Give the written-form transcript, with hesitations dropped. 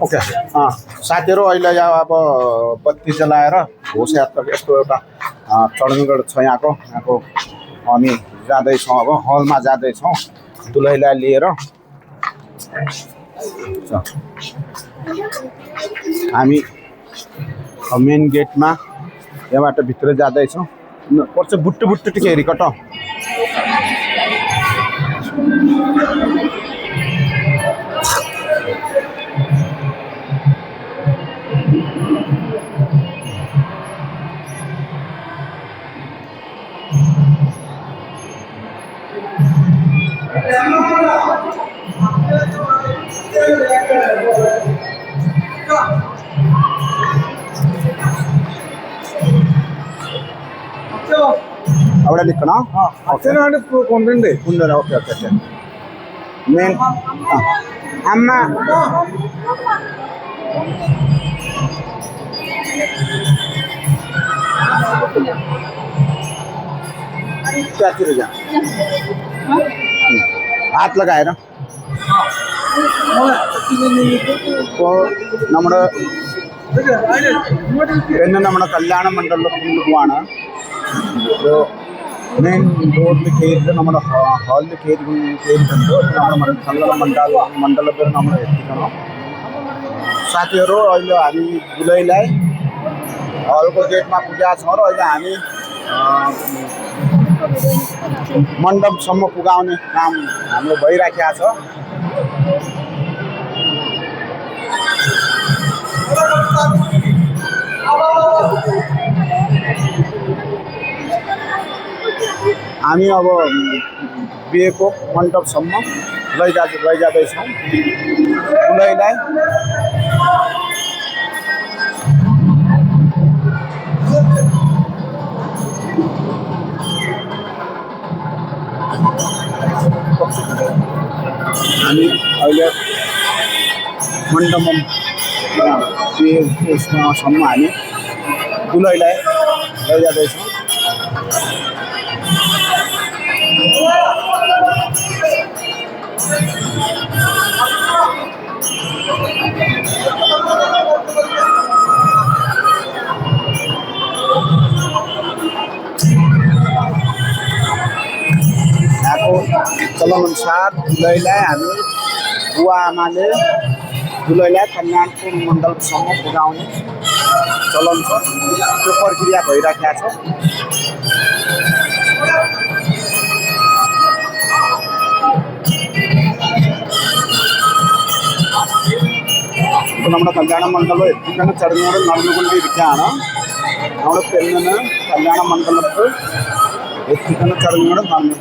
okay साथीहरू अहिले अब बत्ती जलाएर घोष यात्रा यस्तो एउटा चढनगढ छ यहाँको हामी जाँदैछौँ अब हलमा जाँदैछौँ दुलैलाई लिएर हामी मेन गेटमा यहाँबाट भित्र जाँदैछौँ पर्छ बुट्टु बुट्टु टिके हेरिकट അവിടെ നിൽക്കണോ അച്ഛനാണ് കൊണ്ടുണ്ട് കൊണ്ടുവരാം ഓക്കെ ഓക്കെ ഓക്കെ മെയിൻ അമ്മ त्यातिर जा हात लगाएर നമ്മുടെ നമ്മുടെ കല്യാണ മണ്ഡലത്തിൽ പോവാണ് മെയിൻ റോഡിൽ കയറിയിട്ട് നമ്മുടെ ഹാളിൽ കയറിയിട്ടുണ്ട് നമ്മുടെ കല്യാണ മണ്ഡലത്തിൽ നമ്മൾ എത്തിക്കണം साथीहरू अहिले हामी दुलैलाई हलको गेटमा पुगेका छौँ र अहिले हामी मण्डपसम्म पुगाउने काम हाम्रो भइराखेको छ हामी अब बिहेको मण्डपसम्म लैजाँदैछौँ दुलैलाई हामी अहिले मण्डपसम्म हामी दुलैलाई लैजाँदैछौँ यहाँको चलनअनुसार दुलैलाई हामी बुवा आमाले दुलैलाई कल्याणपुर मण्डलसम्म पुगाउने चलन छ त्यो प्रक्रिया भइराखेको छ നമ്മുടെ കല്യാണ മണ്ഡലം എത്തിക്കുന്ന ചടങ്ങുകൾ നടന്നുകൊണ്ടിരിക്കുകയാണ് നമ്മുടെ പെണ്ണിന് കല്യാണ മണ്ഡലത്തിൽ എത്തിക്കുന്ന ചടങ്ങുകൾ നടന്നു